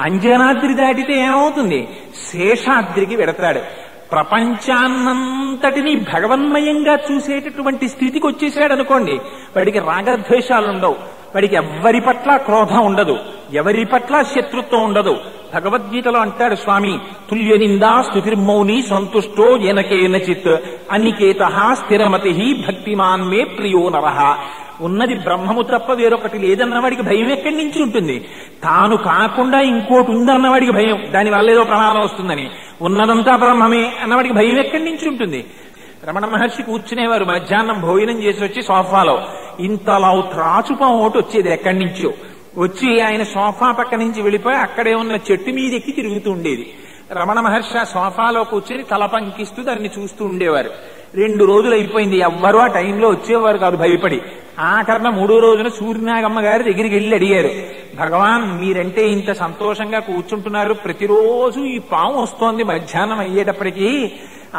అంజనాద్రి దాటితే ఏమవుతుంది? శేషాద్రికి వెడతాడు. ప్రపంచాన్నంతటినీ భగవన్మయంగా చూసేటటువంటి స్థితికి వచ్చేసాడు అనుకోండి, వాడికి రాగద్వేషాలు ఉండవు, వాడికి ఎవరి పట్ల క్రోధం ఉండదు, ఎవరి పట్ల శత్రుత్వం ఉండదు. భగవద్గీతలో అంటాడు స్వామి, తుల్య నిందా స్తుతిర్మౌని సంతుష్టో ఏనకేనచిత్ అనికేత స్థిరమతి భక్తిమాన్ మే ప్రియో నరః. ఉన్నది బ్రహ్మము తప్ప వేరొకటి లేదన్న వాడికి భయం ఎక్కడి నుంచి ఉంటుంది? తాను కాకుండా ఇంకోటి ఉందన్న వాడికి భయం, దానివల్ల ఏదో ప్రమాదం వస్తుందని. ఉన్నదంతా బ్రహ్మమే అన్నవాడికి భయం ఎక్కడి నుంచి ఉంటుంది? రమణ మహర్షి కూర్చునేవారు, మధ్యాహ్నం భోజనం చేసి వచ్చి సోఫాలో ఇంతలా త్రాచుపం ఒకటి వచ్చేది ఎక్కడి నుంచో వచ్చి ఆయన సోఫా పక్క నుంచి వెళ్ళిపోయి అక్కడే ఉన్న చెట్టు మీద ఎక్కి తిరుగుతూ ఉండేది. రమణ మహర్షి ఆ సోఫాలో కూర్చొని తల పంకిస్తూ దాన్ని చూస్తూ ఉండేవారు. 2 రోజులు అయిపోయింది, ఎవ్వరూ ఆ టైంలో వచ్చేవారు కాదు, భయపడి. ఆఖరణ 3వ రోజున సూర్యనాగమ్మ గారి దగ్గరికి వెళ్ళి అడిగారు, భగవాన్ మీరంటే ఇంత సంతోషంగా కూర్చుంటున్నారు, ప్రతిరోజు ఈ పాము వస్తోంది మధ్యాహ్నం అయ్యేటప్పటికీ,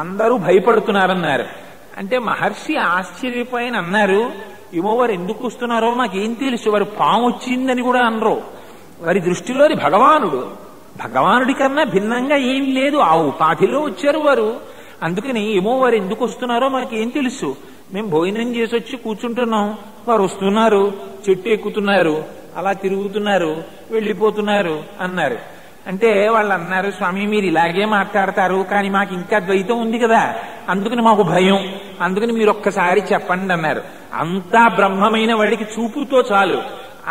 అందరూ భయపడుతున్నారన్నారు. అంటే మహర్షి ఆశ్చర్యపోయిన అన్నారు, ఏమో వారు ఎందుకు వస్తున్నారో నాకేం తెలుసు, వారు పాము వచ్చిందని కూడా అనరు. వారి దృష్టిలోని భగవానుడు, భగవానుడి కన్నా భిన్నంగా ఏం లేదు, ఆ ఉపాధిలో వచ్చారు వారు. అందుకని ఏమో వారు ఎందుకు వస్తున్నారో మనకేం తెలుసు, మేము భోజనం చేసి వచ్చి కూర్చుంటున్నాం, వారు వస్తున్నారు, చెట్టు ఎక్కుతున్నారు, అలా తిరుగుతున్నారు, వెళ్ళిపోతున్నారు అన్నారు. అంటే వాళ్ళు అన్నారు, స్వామి మీరు ఇలాగే మాట్లాడతారు, కానీ మాకు ఇంకా ద్వైతం ఉంది కదా, అందుకని మాకు భయం, అందుకని మీరు ఒక్కసారి చెప్పండి అన్నారు. అంతా బ్రహ్మమైన వాడికి చూపుతో చాలు.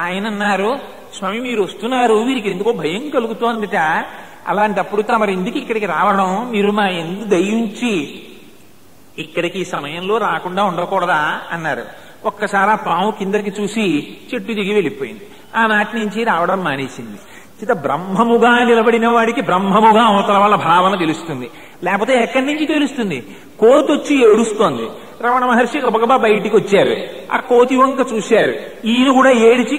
ఆయన అన్నారు, స్వామి మీరు వస్తున్నారు, వీరికి ఎందుకో భయం కలుగుతోందిట, అలాంటప్పుడు తమరు ఎందుకు ఇక్కడికి రావడం, మీరు మా ఎందుకు దయించి ఇక్కడికి ఈ సమయంలో రాకుండా ఉండకూడదా అన్నారు. ఒక్కసారి ఆ పాము కిందకి చూసి చెట్టు దిగి వెళ్ళిపోయింది. ఆనాటి నుంచి రావడం మానేసింది. చిత బ్రహ్మముగా నిలబడిన వాడికి బ్రహ్మముగా అవతల వాళ్ళ భావన తెలుస్తుంది, లేకపోతే ఎక్కడి నుంచి తెలుస్తుంది? కోతి వచ్చి ఏడుస్తోంది, రమణ మహర్షి గబగబా బయటికి వచ్చారు, ఆ కోతి వంక చూశారు, ఈయన కూడా ఏడిచి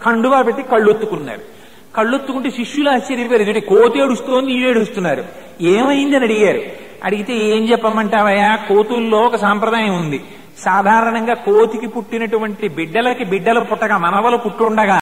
కండువా పెట్టి కళ్ళొత్తుకున్నారు. కళ్ళొత్తుకుంటే శిష్యులు ఆశ్చర్యపోయారు, కోతి ఏడుస్తోంది, ఈయన ఏడుస్తున్నారు, ఏమైందని అడిగారు. అడిగితే ఏం చెప్పమంటావయ్యా, కోతుల్లో ఒక సాంప్రదాయం ఉంది, సాధారణంగా కోతికి పుట్టినటువంటి బిడ్డలకి బిడ్డలు పుట్టగా మనవలు పుట్టుండగా